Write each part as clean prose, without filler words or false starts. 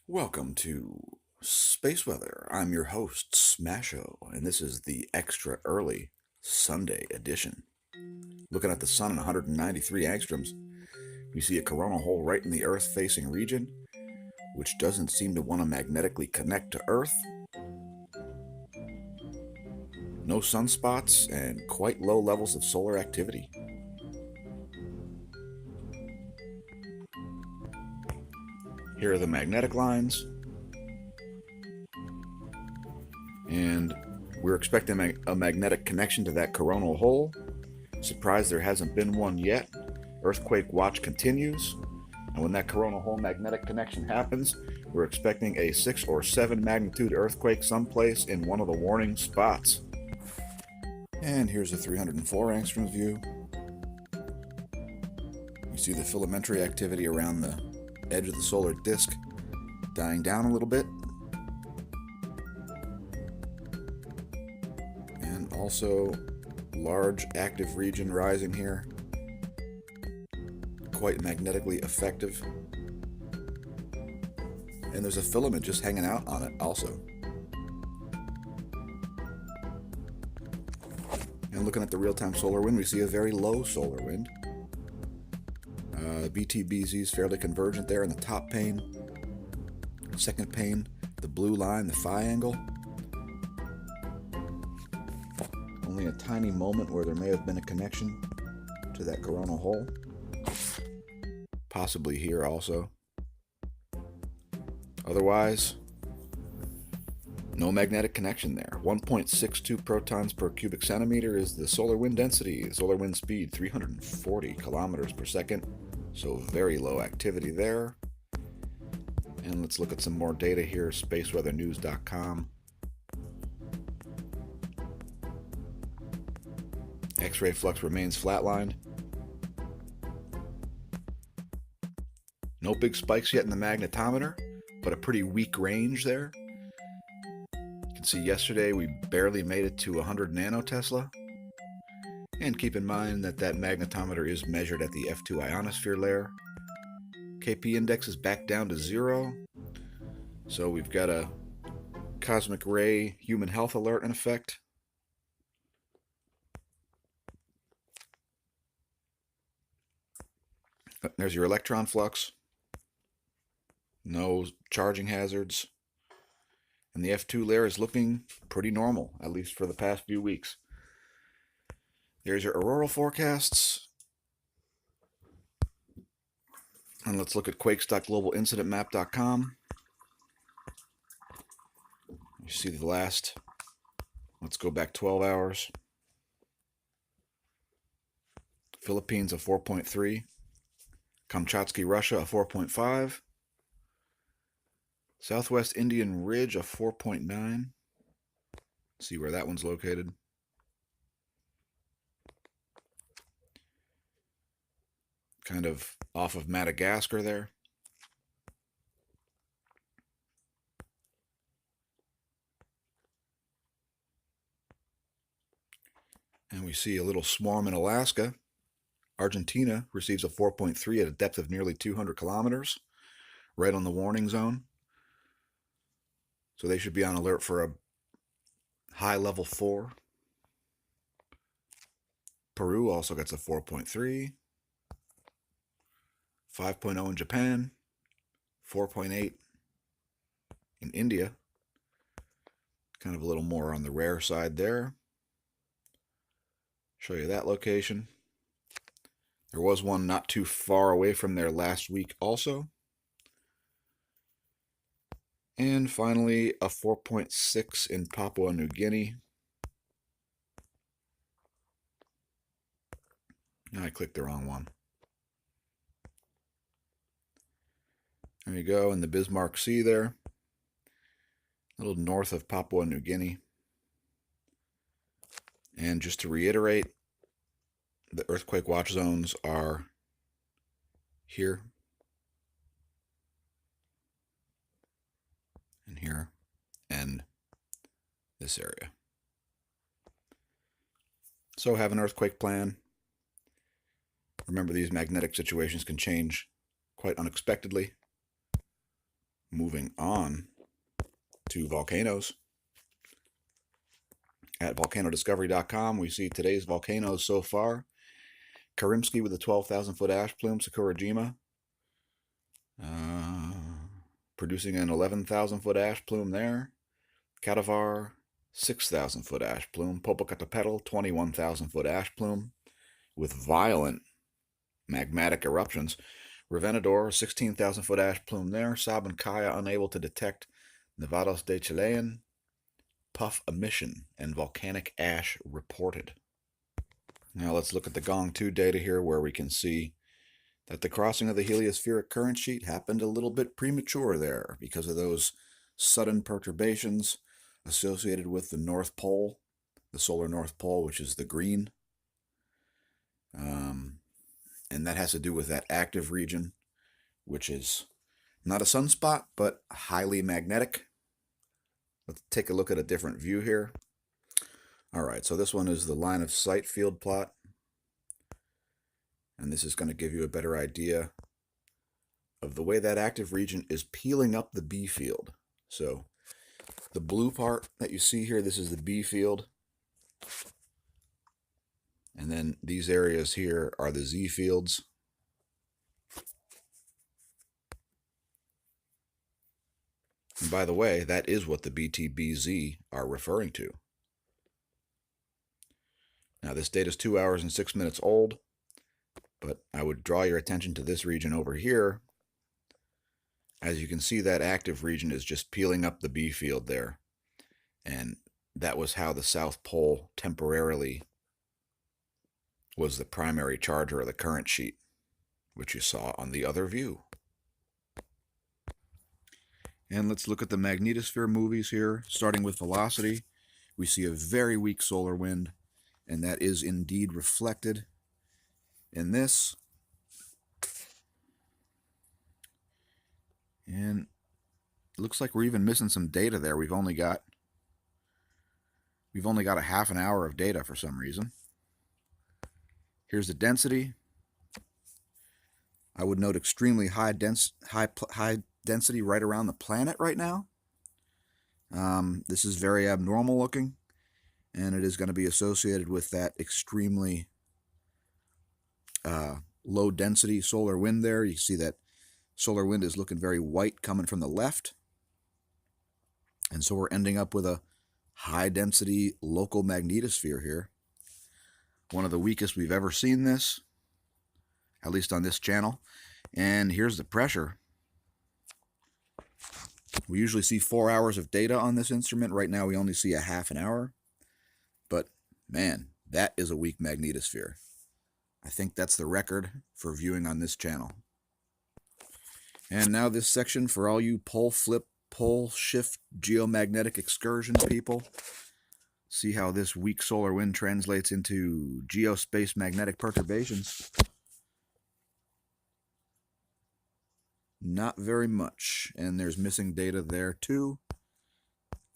Welcome to Space Weather. I'm your host, smAsho, and this is the extra early Sunday edition. Looking at the sun at 193 angstroms, we see a coronal hole right in the Earth-facing region, which doesn't seem to want to magnetically connect to Earth. No sunspots and quite low levels of solar activity. Here are the magnetic lines, and we're expecting a magnetic connection to that coronal hole. Surprised there hasn't been one yet. Earthquake watch continues, and when that coronal hole magnetic connection happens, we're expecting a 6 or 7 magnitude earthquake someplace in one of the warning spots. And here's a 304 angstroms view. You see the filamentary activity around the edge of the solar disk dying down a little bit. And also large active region rising here. Quite magnetically effective. And there's a filament just hanging out on it also. And looking at the real-time solar wind, we see a very low solar wind. BTBZ is fairly convergent there in the top pane. Second pane, the blue line, the phi angle. Only a tiny moment where there may have been a connection to that coronal hole. Possibly here also. Otherwise, no magnetic connection there. 1.62 protons per cubic centimeter is the solar wind density. The solar wind speed, 340 kilometers per second. So very low activity there. And let's look at some more data here, spaceweathernews.com. X-ray flux remains flatlined. No big spikes yet in the magnetometer, but a pretty weak range there. You can see yesterday we barely made it to 100 nanotesla. And keep in mind that that magnetometer is measured at the F2 ionosphere layer. KP index is back down to 0. So we've got a cosmic ray human health alert in effect. There's your electron flux. No charging hazards. And the F2 layer is looking pretty normal, at least for the past few weeks. There's your auroral forecasts. And let's look at quakes.globalincidentmap.com. You see the last, let's go back 12 hours. Philippines a 4.3. Kamchatsky, Russia a 4.5. Southwest Indian Ridge a 4.9. See where that one's located. Kind of off of Madagascar there. And we see a little swarm in Alaska. Argentina receives a 4.3 at a depth of nearly 200 kilometers, right on the warning zone. So they should be on alert for a high level 4. Peru also gets a 4.3. 5.0 in Japan, 4.8 in India. Kind of a little more on the rare side there. Show you that location. There was one not too far away from there last week also. And finally, a 4.6 in Papua New Guinea. I clicked the wrong one. There you go, in the Bismarck Sea there. A little north of Papua New Guinea. And just to reiterate, the earthquake watch zones are here and here and this area. So have an earthquake plan. Remember, these magnetic situations can change quite unexpectedly. Moving on to volcanoes. At volcanodiscovery.com, we see today's volcanoes so far. Karimsky with a 12,000-foot ash plume, Sakurajima, producing an 11,000-foot ash plume there. Kadavar, 6,000-foot ash plume. Popocatépetl, 21,000-foot ash plume with violent magmatic eruptions. Revenador, 16,000-foot ash plume there. Sabancaya unable to detect Nevados de Chilean. Puff emission and volcanic ash reported. Now let's look at the Gong 2 data here, where we can see that the crossing of the heliospheric current sheet happened a little bit premature there because of those sudden perturbations associated with the North Pole, the solar North Pole, which is the green. And that has to do with that active region, which is not a sunspot, but highly magnetic. Let's take a look at a different view here. All right, so this one is the line of sight field plot. And this is going to give you a better idea of the way that active region is peeling up the B field. So the blue part that you see here, this is the B field. And then these areas here are the Z fields. And by the way, that is what the BTBZ are referring to. Now this data is 2 hours and 6 minutes old, but I would draw your attention to this region over here. As you can see, that active region is just peeling up the B field there. And that was how the South Pole temporarily was the primary charger of the current sheet, which you saw on the other view. And let's look at the magnetosphere movies here. Starting with velocity, we see a very weak solar wind, and that is indeed reflected in this. And it looks like we're even missing some data there. We've only got a half an hour of data for some reason. Here's the density. I would note extremely high density right around the planet right now. This is very abnormal looking, and it is going to be associated with that extremely low density solar wind there. You see that solar wind is looking very white coming from the left. And so we're ending up with a high density local magnetosphere here. One of the weakest we've ever seen this, at least on this channel. And here's the pressure. We usually see 4 hours of data on this instrument. Right now we only see a half an hour. But man, that is a weak magnetosphere. I think that's the record for viewing on this channel. And now this section for all you pole flip, pole shift geomagnetic excursion people. See how this weak solar wind translates into geospace magnetic perturbations. Not very much, and there's missing data there too.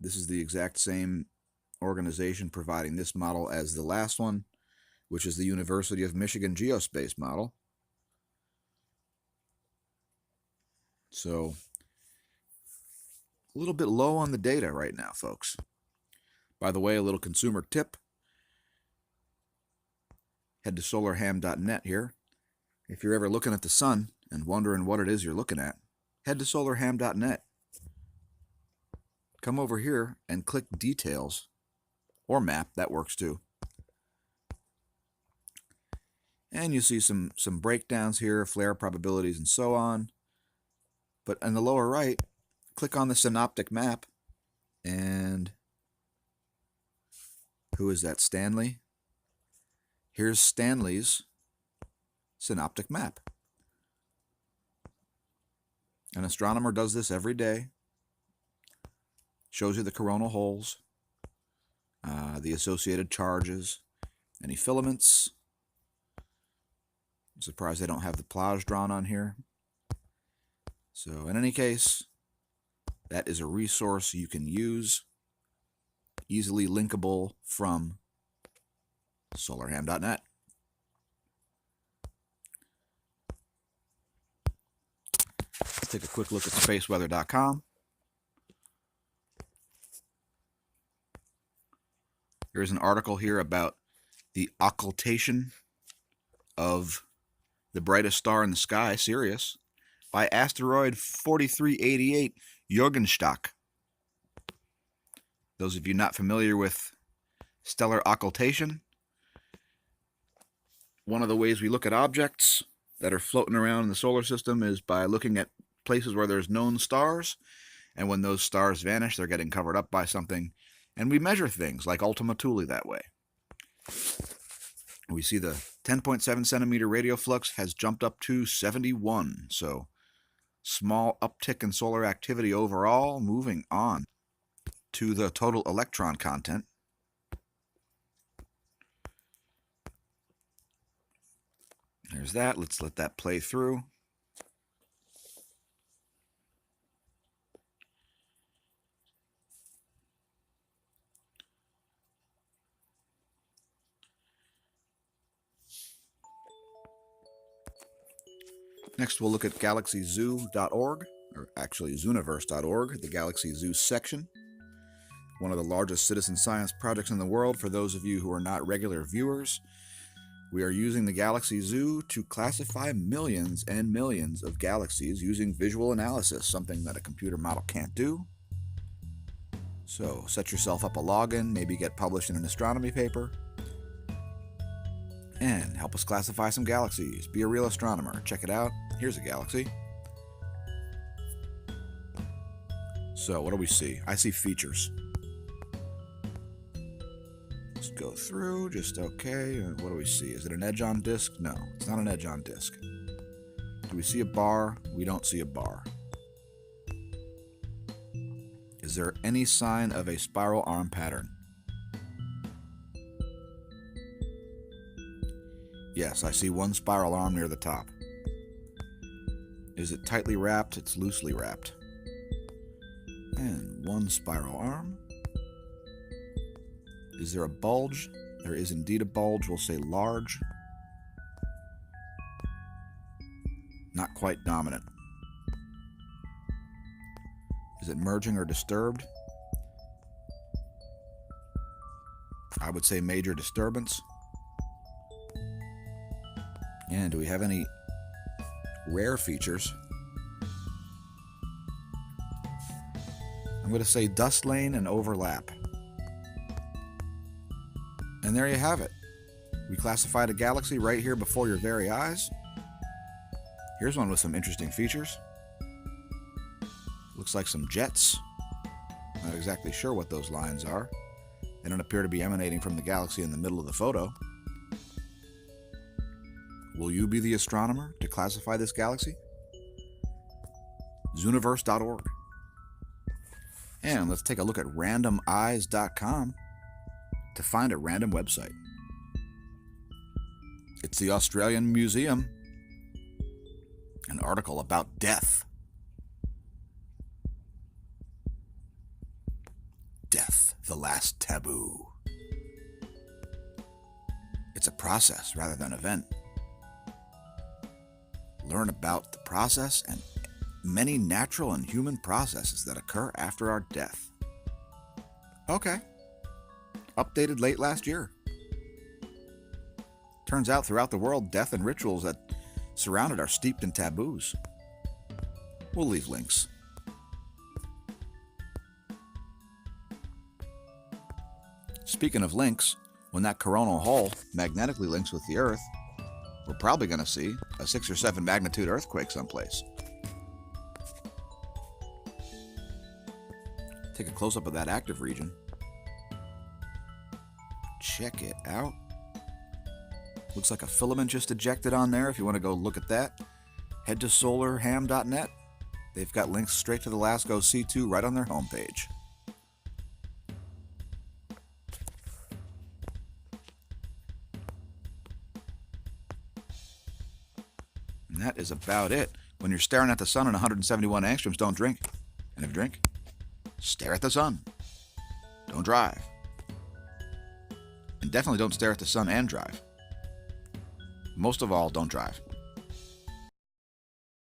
This is the exact same organization providing this model as the last one, which is the University of Michigan Geospace model. So a little bit low on the data right now, folks. By the way, a little consumer tip. Head to solarham.net here. If you're ever looking at the sun and wondering what it is you're looking at, head to solarham.net. Come over here and click details or map, that works too. And you see some breakdowns here, flare probabilities and so on. But in the lower right, click on the synoptic map, and who is that? Stanley. Here's Stanley's synoptic map. An astronomer does this every day. Shows you the coronal holes, the associated charges, any filaments. I'm surprised they don't have the plows drawn on here. So in any case, that is a resource you can use, easily linkable from solarham.net. Let's take a quick look at spaceweather.com. Here's an article here about the occultation of the brightest star in the sky, Sirius, by asteroid 4388 Jorgenstock. Those of you not familiar with stellar occultation, one of the ways we look at objects that are floating around in the solar system is by looking at places where there's known stars, and when those stars vanish, they're getting covered up by something, and we measure things like Ultima Thule that way. We see the 10.7 centimeter radial flux has jumped up to 71, so small uptick in solar activity overall. Moving on to the total electron content. There's that. Let's let that play through. Next, we'll look at galaxyzoo.org, or actually zooniverse.org, the Galaxy Zoo section. One of the largest citizen science projects in the world. For those of you who are not regular viewers, we are using the Galaxy Zoo to classify millions and millions of galaxies using visual analysis, something that a computer model can't do. So set yourself up a login, maybe get published in an astronomy paper, and help us classify some galaxies. Be a real astronomer. Check it out. Here's a galaxy. So what do we see? I see features. Let's go through, just okay. What do we see? Is it an edge on disk? No, it's not an edge on disk. Do we see a bar? We don't see a bar. Is there any sign of a spiral arm pattern? Yes, I see one spiral arm near the top. Is it tightly wrapped? It's loosely wrapped. And one spiral arm. Is there a bulge? There is indeed a bulge. We'll say large. Not quite dominant. Is it merging or disturbed? I would say major disturbance. And do we have any rare features? I'm going to say dust lane and overlap. And there you have it. We classified a galaxy right here before your very eyes. Here's one with some interesting features. Looks like some jets. Not exactly sure what those lines are. They don't appear to be emanating from the galaxy in the middle of the photo. Will you be the astronomer to classify this galaxy? Zooniverse.org. And let's take a look at randomeyes.com to find a random website. It's the Australian Museum. An article about death. Death, the last taboo. It's a process rather than an event. Learn about the process and many natural and human processes that occur after our death. Okay. Updated late last year. Turns out throughout the world, death and rituals that surround it are steeped in taboos. We'll leave links. Speaking of links, when that coronal hole magnetically links with the Earth, we're probably going to see a 6 or 7 magnitude earthquake someplace. Take a close-up of that active region. Check it out. Looks like a filament just ejected on there if you want to go look at that. Head to solarham.net. They've got links straight to the LASCO C2 right on their homepage. And that is about it. When you're staring at the sun at 171 angstroms, don't drink. And if you drink, stare at the sun. Don't drive. And definitely don't stare at the sun and drive. Most of all, don't drive.